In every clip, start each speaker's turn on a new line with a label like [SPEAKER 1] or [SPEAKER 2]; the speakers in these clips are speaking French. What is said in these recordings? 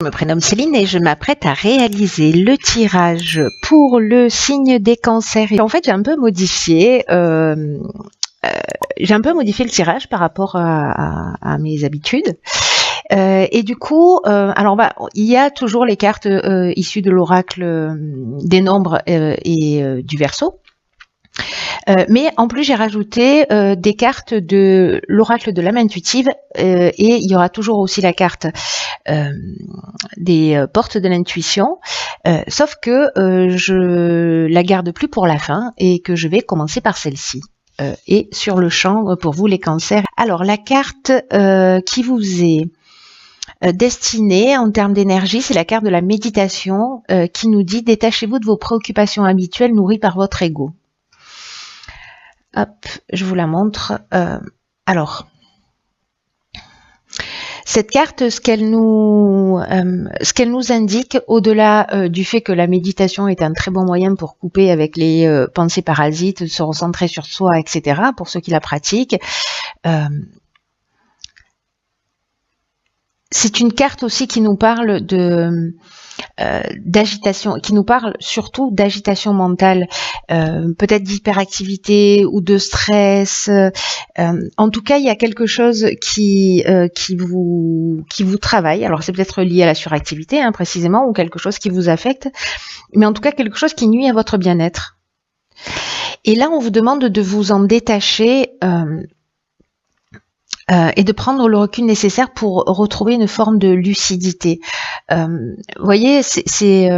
[SPEAKER 1] Je me prénomme Céline et je m'apprête à réaliser le tirage pour le signe des cancers. Et en fait, j'ai un peu modifié le tirage par rapport à mes habitudes. Et du coup, il y a toujours les cartes issues de l'oracle des nombres et du Verseau. Mais en plus, j'ai rajouté des cartes de l'oracle de l'âme intuitive et il y aura toujours aussi la carte des portes de l'intuition, sauf que je la garde plus pour la fin et que je vais commencer par celle-ci. Et sur le champ, pour vous les cancers. Alors, la carte qui vous est destinée en termes d'énergie, c'est la carte de la méditation qui nous dit « Détachez-vous de vos préoccupations habituelles nourries par votre ego ». Hop, je vous la montre. Alors, cette carte, ce qu'elle nous indique, au-delà du fait que la méditation est un très bon moyen pour couper avec les pensées parasites, se recentrer sur soi, etc., pour ceux qui la pratiquent, c'est une carte aussi qui nous parle d'agitation, qui nous parle surtout d'agitation mentale, peut-être d'hyperactivité ou de stress. En tout cas, il y a quelque chose qui vous travaille. Alors, c'est peut-être lié à la suractivité, précisément, ou quelque chose qui vous affecte, mais en tout cas, quelque chose qui nuit à votre bien-être. Et là, on vous demande de vous en détacher et de prendre le recul nécessaire pour retrouver une forme de lucidité. Vous voyez, c'est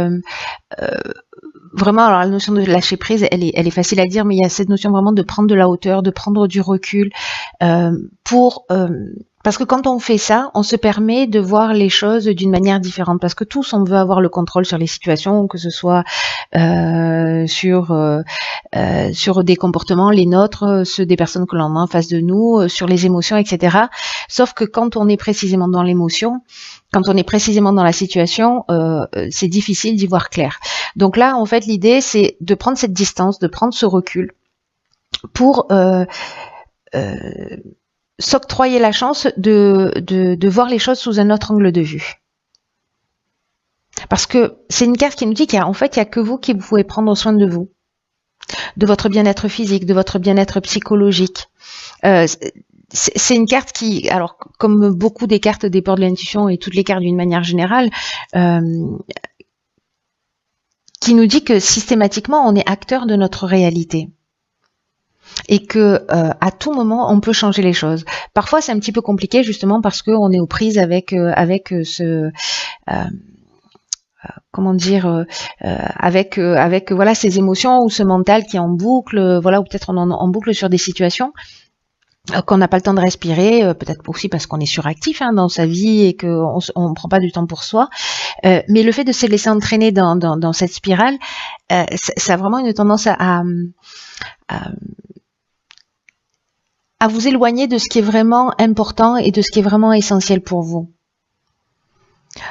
[SPEAKER 1] vraiment, alors la notion de lâcher prise, elle est facile à dire, mais il y a cette notion vraiment de prendre de la hauteur, de prendre du recul, parce que quand on fait ça, on se permet de voir les choses d'une manière différente, parce que tous, on veut avoir le contrôle sur les situations, que ce soit sur des comportements, les nôtres, ceux des personnes que l'on a en face de nous, sur les émotions, etc. Sauf que quand on est précisément dans l'émotion, quand on est précisément dans la situation, c'est difficile d'y voir clair. Donc là, en fait, l'idée, c'est de prendre cette distance, de prendre ce recul pour s'octroyer la chance de voir les choses sous un autre angle de vue. Parce que c'est une carte qui nous dit qu'il y a que vous qui pouvez prendre soin de vous, de votre bien-être physique, de votre bien-être psychologique. C'est une carte qui, alors comme beaucoup des cartes des portes de l'intuition et toutes les cartes d'une manière générale, qui nous dit que systématiquement on est acteur de notre réalité et que à tout moment on peut changer les choses. Parfois c'est un petit peu compliqué justement parce qu'on est aux prises avec voilà ces émotions ou ce mental qui est en boucle, voilà, ou peut-être on en boucle sur des situations qu'on n'a pas le temps de respirer, peut-être aussi parce qu'on est suractif dans sa vie et qu'on ne prend pas du temps pour soi. Mais le fait de se laisser entraîner dans cette spirale, ça a vraiment une tendance à vous éloigner de ce qui est vraiment important et de ce qui est vraiment essentiel pour vous.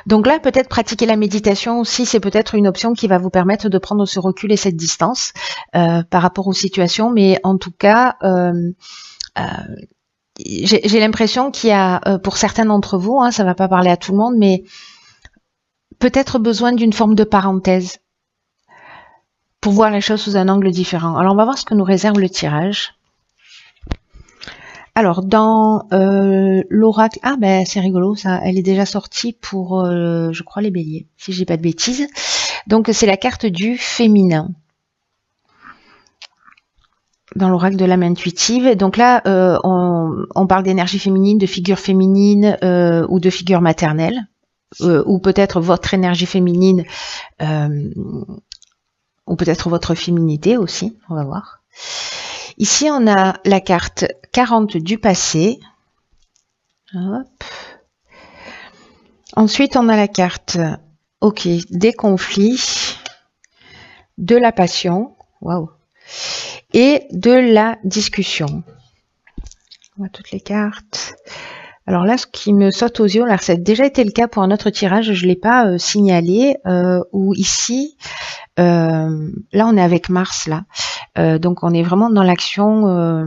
[SPEAKER 1] Donc là, peut-être pratiquer la méditation aussi, c'est peut-être une option qui va vous permettre de prendre ce recul et cette distance par rapport aux situations. Mais en tout cas, j'ai l'impression qu'il y a, pour certains d'entre vous, ça va pas parler à tout le monde, mais peut-être besoin d'une forme de parenthèse pour voir les choses sous un angle différent. Alors, on va voir ce que nous réserve le tirage. Alors, dans l'oracle... Ah, ben, c'est rigolo, ça. Elle est déjà sortie pour, je crois, les béliers, si j'ai pas de bêtises. Donc, c'est la carte du féminin dans l'oracle de l'âme intuitive. Donc là, on parle d'énergie féminine, de figure féminine ou de figure maternelle, ou peut-être votre énergie féminine, ou peut-être votre féminité aussi, on va voir. Ici, on a la carte 40 du passé. Hop. Ensuite, on a la carte des conflits, de la passion. Waouh. Et de la discussion. On voit toutes les cartes. Alors là, ce qui me saute aux yeux, là, ça a déjà été le cas pour un autre tirage, je ne l'ai pas signalé, où ici, là on est avec Mars, là. Donc on est vraiment dans l'action,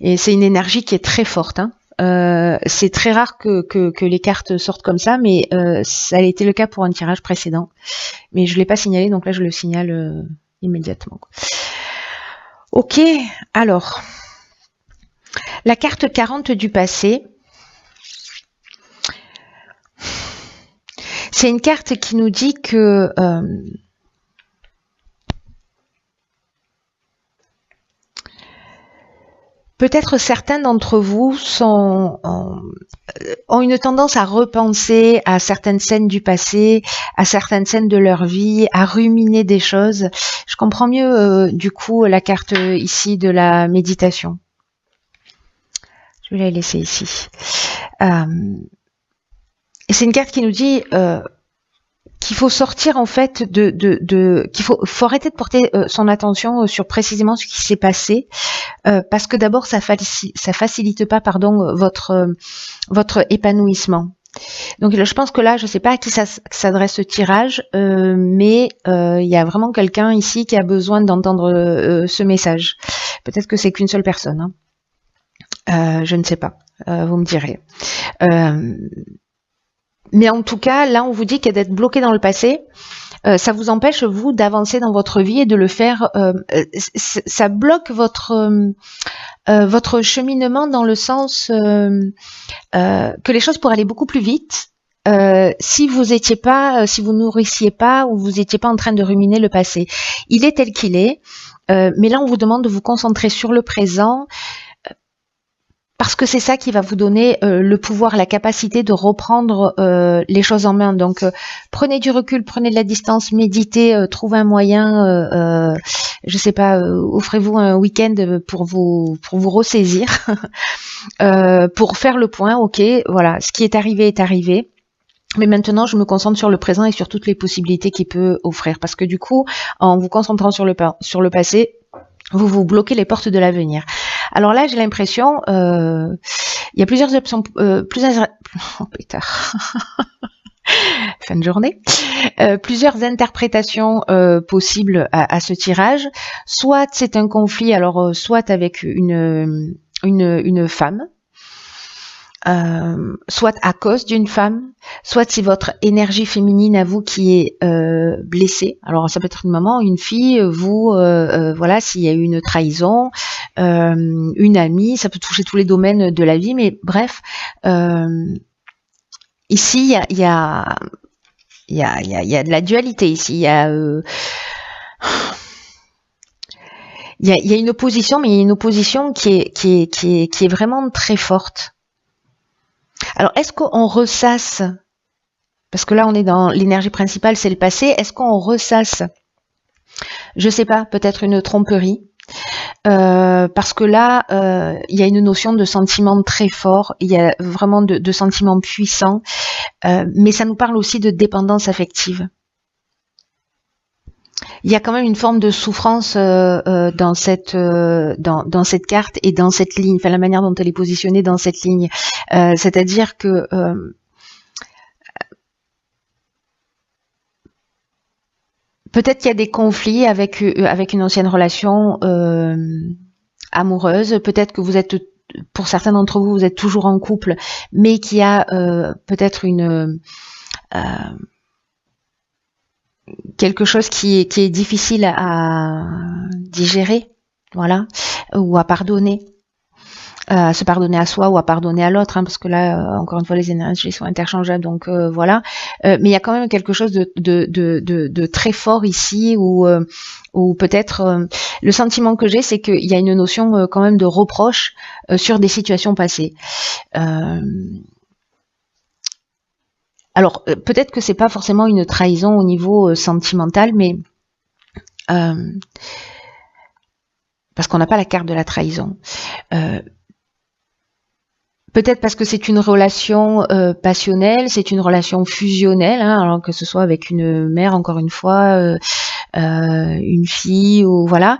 [SPEAKER 1] et c'est une énergie qui est très forte, C'est très rare que les cartes sortent comme ça, mais ça a été le cas pour un tirage précédent. Mais je ne l'ai pas signalé, donc là je le signale immédiatement. Ok, alors, la carte 40 du passé. C'est une carte qui nous dit que peut-être certains d'entre vous ont une tendance à repenser à certaines scènes du passé, à certaines scènes de leur vie, à ruminer des choses. Je comprends mieux du coup la carte ici de la méditation. Je vais la laisser ici. Et c'est une carte qui nous dit qu'il faut sortir en fait qu'il faut arrêter de porter son attention sur précisément ce qui s'est passé, parce que d'abord ça facilite pas votre épanouissement. Donc je pense que là, je sais pas à qui s'adresse ce tirage, mais il y a vraiment quelqu'un ici qui a besoin d'entendre ce message. Peut-être que c'est qu'une seule personne, hein. Je ne sais pas, vous me direz. Mais en tout cas, là, on vous dit que d'être bloqué dans le passé, ça vous empêche, vous, d'avancer dans votre vie et de le faire. Ça bloque votre cheminement dans le sens que les choses pourraient aller beaucoup plus vite si vous nourrissiez pas ou vous étiez pas en train de ruminer le passé. Il est tel qu'il est, mais là, on vous demande de vous concentrer sur le présent. Parce que c'est ça qui va vous donner le pouvoir, la capacité de reprendre les choses en main. Donc, prenez du recul, prenez de la distance, méditez, trouvez un moyen, je sais pas, offrez-vous un week-end pour vous ressaisir, pour faire le point. Ok, voilà, ce qui est arrivé. Mais maintenant, je me concentre sur le présent et sur toutes les possibilités qu'il peut offrir. Parce que du coup, en vous concentrant sur le passé, vous bloquez les portes de l'avenir. Alors là, j'ai l'impression, il y a plusieurs options, fin de journée, plusieurs interprétations possibles à ce tirage. Soit c'est un conflit, alors soit avec une femme, soit à cause d'une femme, soit c'est votre énergie féminine à vous qui est blessée. Alors ça peut être une maman, une fille, vous, voilà, s'il y a eu une trahison, une amie, ça peut toucher tous les domaines de la vie, mais bref, ici il y a de la dualité ici, il y a une opposition, mais il y a une opposition qui est vraiment très forte. Alors, est-ce qu'on ressasse, parce que là on est dans l'énergie principale, c'est le passé, est-ce qu'on ressasse, je sais pas, peut-être une tromperie, parce que là, il y a une notion de sentiment très fort, il y a vraiment de sentiments puissants, mais ça nous parle aussi de dépendance affective. Il y a quand même une forme de souffrance dans cette carte et dans cette ligne, enfin la manière dont elle est positionnée dans cette ligne. C'est-à-dire que peut-être qu'il y a des conflits avec une ancienne relation amoureuse. Peut-être que vous êtes, pour certains d'entre vous, vous êtes toujours en couple, mais qu'il y a peut-être quelque chose qui est difficile à digérer, voilà, ou à pardonner, à se pardonner à soi ou à pardonner à l'autre, hein, parce que là, encore une fois, les énergies sont interchangeables, donc voilà. Mais il y a quand même quelque chose de très fort ici, où peut-être le sentiment que j'ai, c'est qu'il y a une notion quand même de reproche sur des situations passées. Alors, peut-être que c'est pas forcément une trahison au niveau sentimental, mais parce qu'on n'a pas la carte de la trahison. Peut-être parce que c'est une relation passionnelle, c'est une relation fusionnelle, hein, alors que ce soit avec une mère, encore une fois, une fille, ou voilà.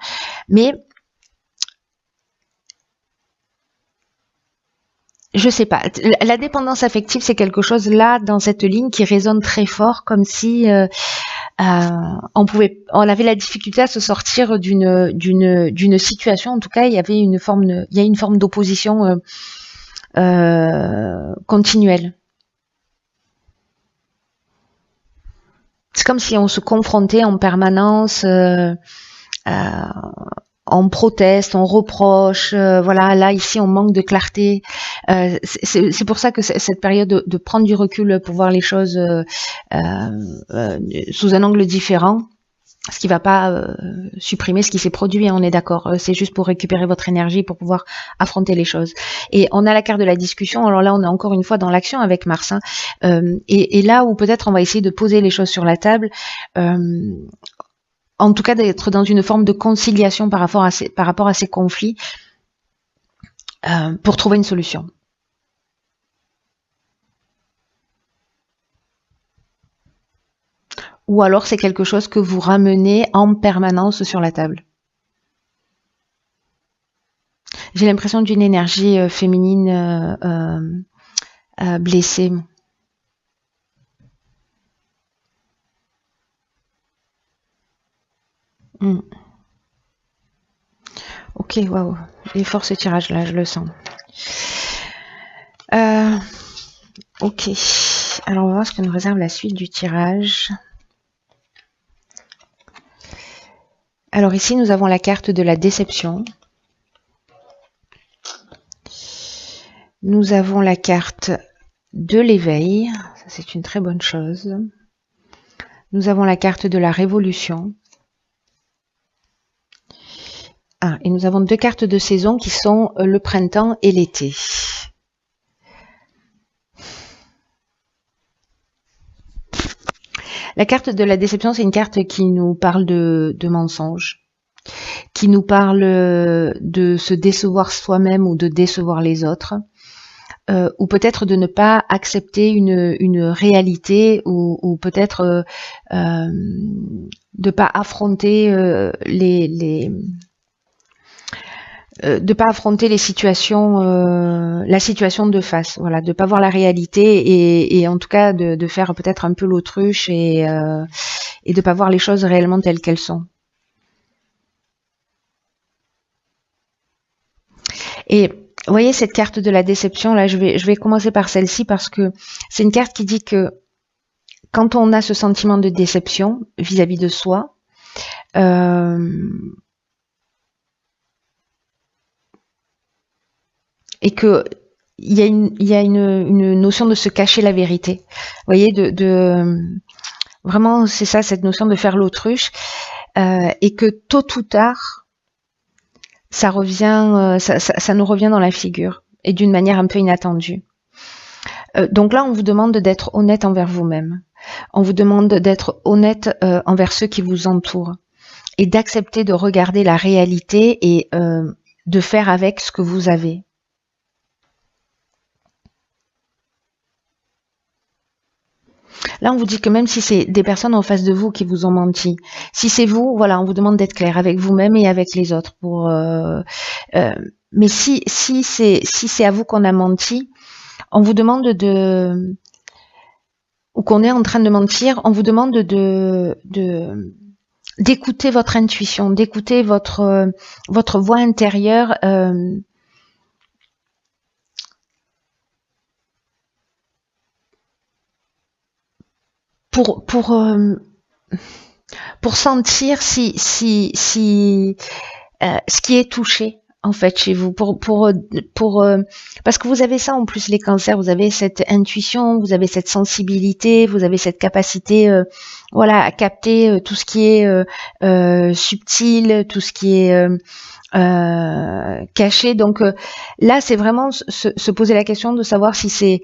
[SPEAKER 1] Mais je sais pas. La dépendance affective, c'est quelque chose là dans cette ligne qui résonne très fort, comme si on avait la difficulté à se sortir d'une situation. En tout cas, il y a une forme d'opposition continuelle. C'est comme si on se confrontait en permanence, on proteste, on reproche, voilà, là ici on manque de clarté. C'est pour ça que cette période de prendre du recul pour voir les choses sous un angle différent, ce qui va pas supprimer ce qui s'est produit, hein, on est d'accord, c'est juste pour récupérer votre énergie pour pouvoir affronter les choses. Et on a la carte de la discussion, alors là on est encore une fois dans l'action avec Mars, hein, et là où peut-être on va essayer de poser les choses sur la table, en tout cas d'être dans une forme de conciliation par rapport à ces conflits pour trouver une solution. Ou alors c'est quelque chose que vous ramenez en permanence sur la table. J'ai l'impression d'une énergie féminine blessée. Ok, waouh, il est fort ce tirage là, je le sens. Ok, alors on va voir ce que nous réserve la suite du tirage. Alors ici nous avons la carte de la déception. Nous avons la carte de l'éveil, ça c'est une très bonne chose. Nous avons la carte de la révolution. Et nous avons deux cartes de saison qui sont le printemps et l'été. La carte de la déception, c'est une carte qui nous parle de mensonges, qui nous parle de se décevoir soi-même ou de décevoir les autres, ou peut-être de ne pas accepter une réalité, ou peut-être de pas affronter de pas affronter les situations, la situation de face, voilà, de pas voir la réalité et en tout cas de faire peut-être un peu l'autruche et de pas voir les choses réellement telles qu'elles sont. Et vous voyez cette carte de la déception là, je vais commencer par celle-ci parce que c'est une carte qui dit que quand on a ce sentiment de déception vis-à-vis de soi, et que il y a une notion de se cacher la vérité. Vous voyez, vraiment c'est ça, cette notion de faire l'autruche, et que tôt ou tard ça revient, ça nous revient dans la figure et d'une manière un peu inattendue. Donc là on vous demande d'être honnête envers vous-même. On vous demande d'être honnête envers ceux qui vous entourent et d'accepter de regarder la réalité et de faire avec ce que vous avez. Là, on vous dit que même si c'est des personnes en face de vous qui vous ont menti, si c'est vous, voilà, on vous demande d'être clair avec vous-même et avec les autres. Mais si c'est à vous qu'on a menti, on vous demande ou qu'on est en train de mentir, on vous demande d'écouter votre intuition, d'écouter votre voix intérieure. Pour sentir si ce qui est touché en fait chez vous, parce que vous avez ça en plus les cancers, vous avez cette intuition, vous avez cette sensibilité, vous avez cette capacité voilà à capter tout ce qui est subtil, tout ce qui est caché. Donc là c'est vraiment se poser la question de savoir si c'est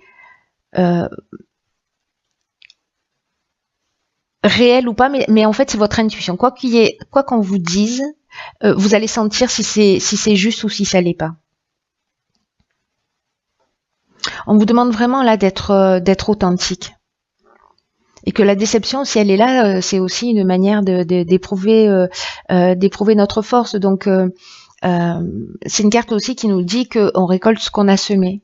[SPEAKER 1] réel ou pas, mais en fait c'est votre intuition. Quoi qu'on vous dise, vous allez sentir si c'est juste ou si ça l'est pas. On vous demande vraiment là d'être authentique. Et que la déception, si elle est là, c'est aussi une manière d'éprouver notre force. Donc c'est une carte aussi qui nous dit qu'on récolte ce qu'on a semé.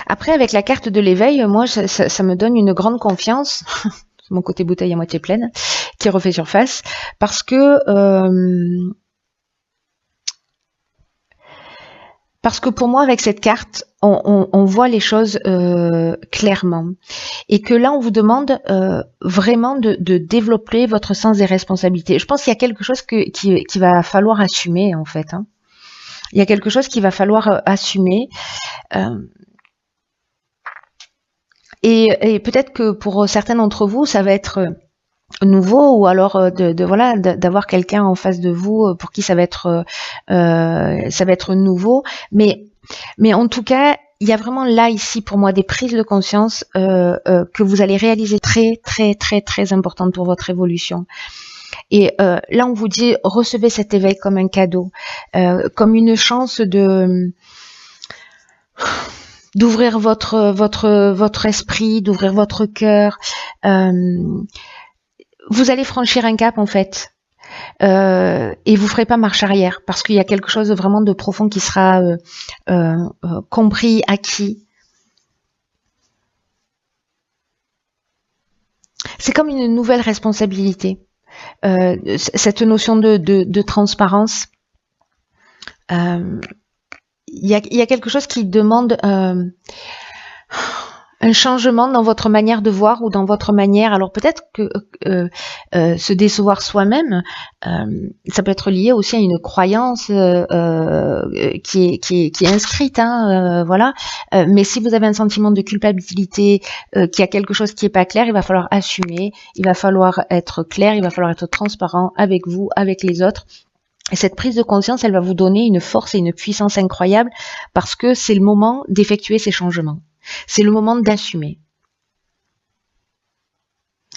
[SPEAKER 1] Après, avec la carte de l'éveil, moi, ça me donne une grande confiance, mon côté bouteille à moitié pleine, qui refait surface, parce que Parce que pour moi, avec cette carte, on voit les choses clairement. Et que là, on vous demande vraiment de développer votre sens des responsabilités. Je pense qu'il y a quelque chose qui va falloir assumer, en fait. Hein. Il y a quelque chose qu'il va falloir assumer. Et peut-être que pour certains d'entre vous, ça va être nouveau, ou alors d'avoir quelqu'un en face de vous pour qui ça va être nouveau, mais en tout cas il y a vraiment là ici pour moi des prises de conscience que vous allez réaliser très très très très importantes pour votre évolution. Et là on vous dit recevez cet éveil comme un cadeau, comme une chance d'ouvrir votre esprit, d'ouvrir votre cœur. Vous allez franchir un cap en fait, et vous ferez pas marche arrière parce qu'il y a quelque chose vraiment de profond qui sera compris, acquis. C'est comme une nouvelle responsabilité, cette notion de transparence. Il y a quelque chose qui demande un changement dans votre manière de voir ou dans votre manière. Alors peut-être que se décevoir soi-même, ça peut être lié aussi à une croyance qui est inscrite, hein, voilà. Mais si vous avez un sentiment de culpabilité, qu'il y a quelque chose qui n'est pas clair, il va falloir assumer, il va falloir être clair, il va falloir être transparent avec vous, avec les autres. Et cette prise de conscience, elle va vous donner une force et une puissance incroyable parce que c'est le moment d'effectuer ces changements. C'est le moment d'assumer.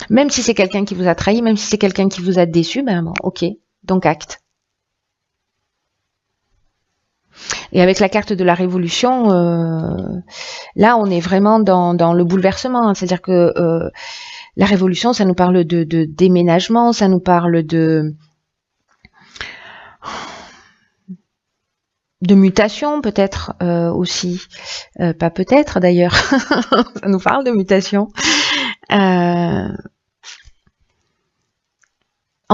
[SPEAKER 1] Même si c'est quelqu'un qui vous a trahi, même si c'est quelqu'un qui vous a déçu, ben bon, ok, donc acte. Et avec la carte de la révolution, là on est vraiment dans le bouleversement. Hein. C'est-à-dire que la révolution, ça nous parle de déménagement, ça nous parle de mutation peut-être aussi, pas peut-être d'ailleurs, ça nous parle de mutation. En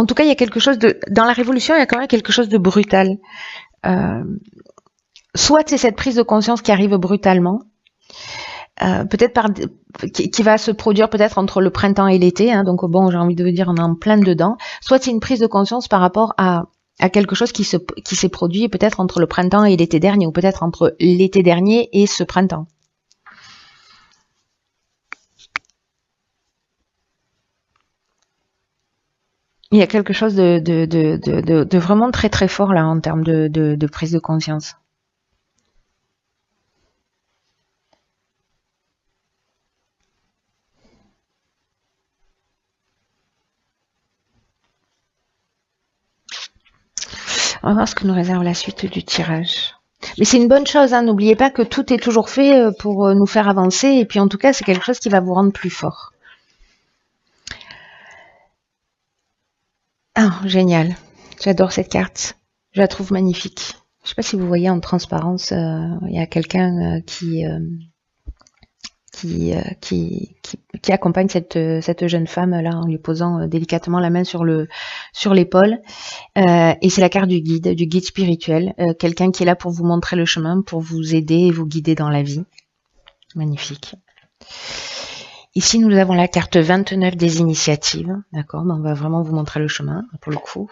[SPEAKER 1] tout cas, il y a quelque chose dans la révolution, il y a quand même quelque chose de brutal. Soit c'est cette prise de conscience qui arrive brutalement, peut-être qui va se produire peut-être entre le printemps et l'été, hein, donc bon, j'ai envie de vous dire, on est en plein dedans. Soit c'est une prise de conscience par rapport à quelque chose qui s'est produit peut-être entre le printemps et l'été dernier, ou peut-être entre l'été dernier et ce printemps. Il y a quelque chose de vraiment très très fort là en termes de prise de conscience. On va voir ce que nous réserve la suite du tirage. Mais c'est une bonne chose, hein. N'oubliez pas que tout est toujours fait pour nous faire avancer, et puis en tout cas c'est quelque chose qui va vous rendre plus fort. Ah, génial. J'adore cette carte. Je la trouve magnifique. Je ne sais pas si vous voyez en transparence, il y a quelqu'un qui accompagne cette jeune femme là en lui posant délicatement la main sur l'épaule, et c'est la carte du guide spirituel, quelqu'un qui est là pour vous montrer le chemin, pour vous aider et vous guider dans la vie. Magnifique. Ici nous avons la carte 29 des initiatives, d'accord, on va vraiment vous montrer le chemin pour le coup.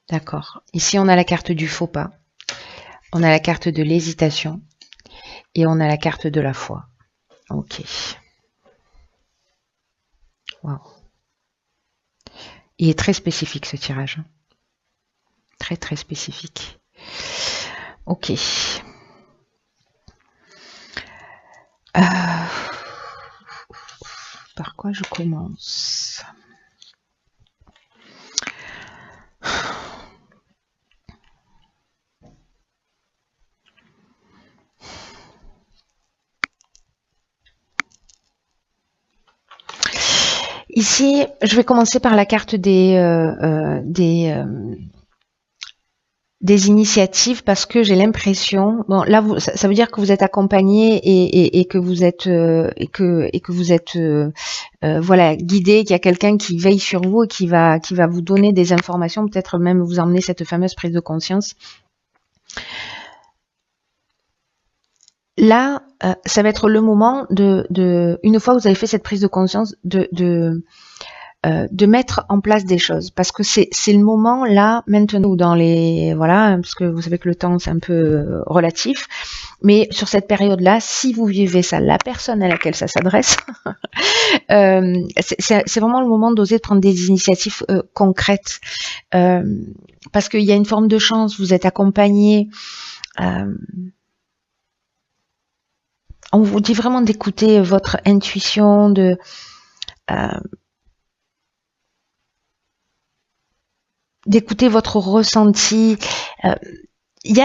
[SPEAKER 1] D'accord. Ici on a la carte du faux pas, on a la carte de l'hésitation, et on a la carte de la foi. Ok. Wow. Il est très spécifique ce tirage. Très très spécifique. Ok. Par quoi je commence ? Ici, je vais commencer par la carte des initiatives, parce que j'ai l'impression, bon là ça veut dire que vous êtes accompagné et que vous êtes voilà, guidé, qu'il y a quelqu'un qui veille sur vous et qui va vous donner des informations, peut-être même vous emmener cette fameuse prise de conscience. là, ça va être le moment une fois que vous avez fait cette prise de conscience, de mettre en place des choses, parce que c'est le moment là maintenant où dans les voilà, parce que vous savez que le temps c'est un peu relatif, mais sur cette période là, si vous vivez ça, la personne à laquelle ça s'adresse, c'est vraiment le moment d'oser prendre des initiatives concrètes, parce qu'il y a une forme de chance, vous êtes accompagné. On vous dit vraiment d'écouter votre intuition, d'écouter votre ressenti. Il y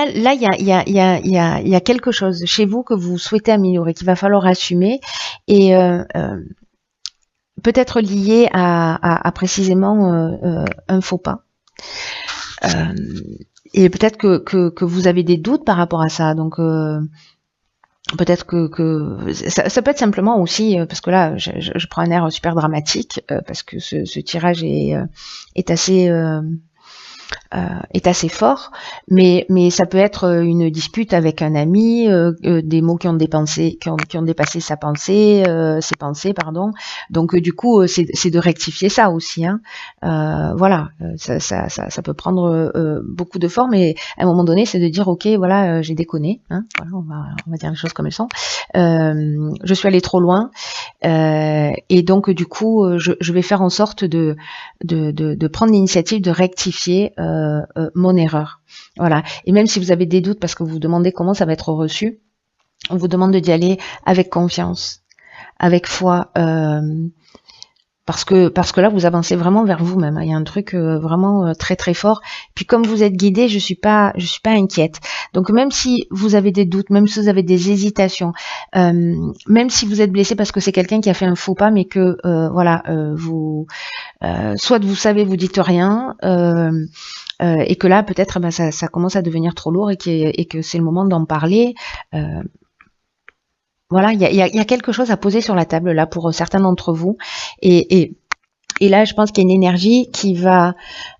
[SPEAKER 1] a quelque chose chez vous que vous souhaitez améliorer, qu'il va falloir assumer, et peut-être lié à précisément un faux pas. Et peut-être que vous avez des doutes par rapport à ça, donc peut-être que ça peut être simplement aussi, parce que là je prends un air super dramatique, parce que ce tirage est assez fort, mais ça peut être une dispute avec un ami, des mots qui ont dépassé ses pensées, pardon. Donc du coup c'est de rectifier ça aussi, hein. Voilà, ça peut prendre beaucoup de formes, et à un moment donné c'est de dire ok, voilà, j'ai déconné, hein. Voilà, on va dire les choses comme elles sont. Je suis allée trop loin, et donc du coup je vais faire en sorte de prendre l'initiative de rectifier mon erreur. Voilà. Et même si vous avez des doutes parce que vous vous demandez comment ça va être reçu, on vous demande d'y aller avec confiance, avec foi, parce que là vous avancez vraiment vers vous-même. Il y a un truc vraiment très très fort. Puis comme vous êtes guidé, je suis pas inquiète. Donc même si vous avez des doutes, même si vous avez des hésitations, même si vous êtes blessé parce que c'est quelqu'un qui a fait un faux pas, mais que voilà, vous soit vous savez, vous dites rien, et que là peut-être ça commence à devenir trop lourd, et que c'est le moment d'en parler. Voilà, il y a quelque chose à poser sur la table là pour certains d'entre vous, et là je pense qu'il y a une énergie qui va,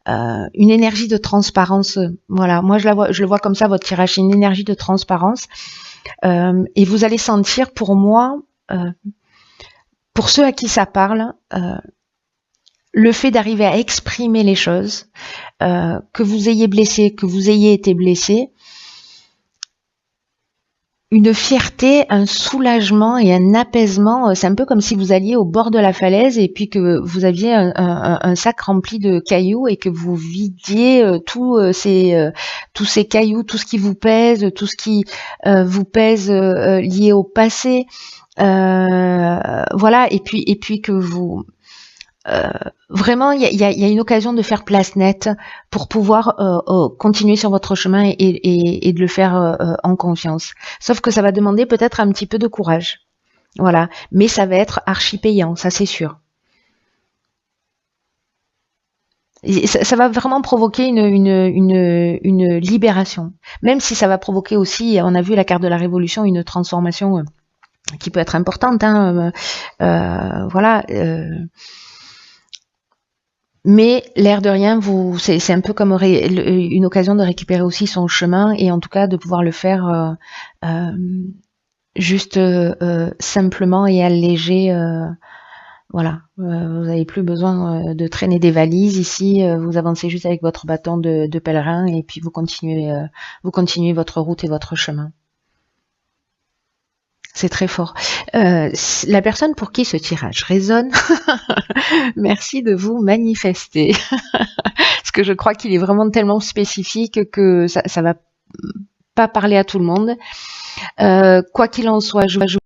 [SPEAKER 1] une énergie de transparence. Voilà, moi je le vois comme ça, votre tirage, c'est une énergie de transparence, et vous allez sentir, pour moi, pour ceux à qui ça parle, le fait d'arriver à exprimer les choses, que vous ayez blessé, que vous ayez été blessé, une fierté, un soulagement et un apaisement. C'est un peu comme si vous alliez au bord de la falaise et puis que vous aviez un sac rempli de cailloux et que vous vidiez tous ces cailloux, tout ce qui vous pèse, tout ce qui vous pèse lié au passé. Voilà, et puis que vous... vraiment, il y a une occasion de faire place nette pour pouvoir continuer sur votre chemin et de le faire en confiance. Sauf que ça va demander peut-être un petit peu de courage. Voilà, mais ça va être archi payant, ça c'est sûr. Et ça va vraiment provoquer une libération. Même si ça va provoquer aussi, on a vu la carte de la révolution, une transformation qui peut être importante, hein, voilà. Mais l'air de rien, c'est un peu comme une occasion de récupérer aussi son chemin, et en tout cas de pouvoir le faire juste simplement et allégé. Voilà, vous n'avez plus besoin de traîner des valises ici. Vous avancez juste avec votre bâton de pèlerin, et puis vous continuez votre route et votre chemin. C'est très fort. La personne pour qui ce tirage résonne, merci de vous manifester. Parce que je crois qu'il est vraiment tellement spécifique que ça va pas parler à tout le monde. Quoi qu'il en soit, je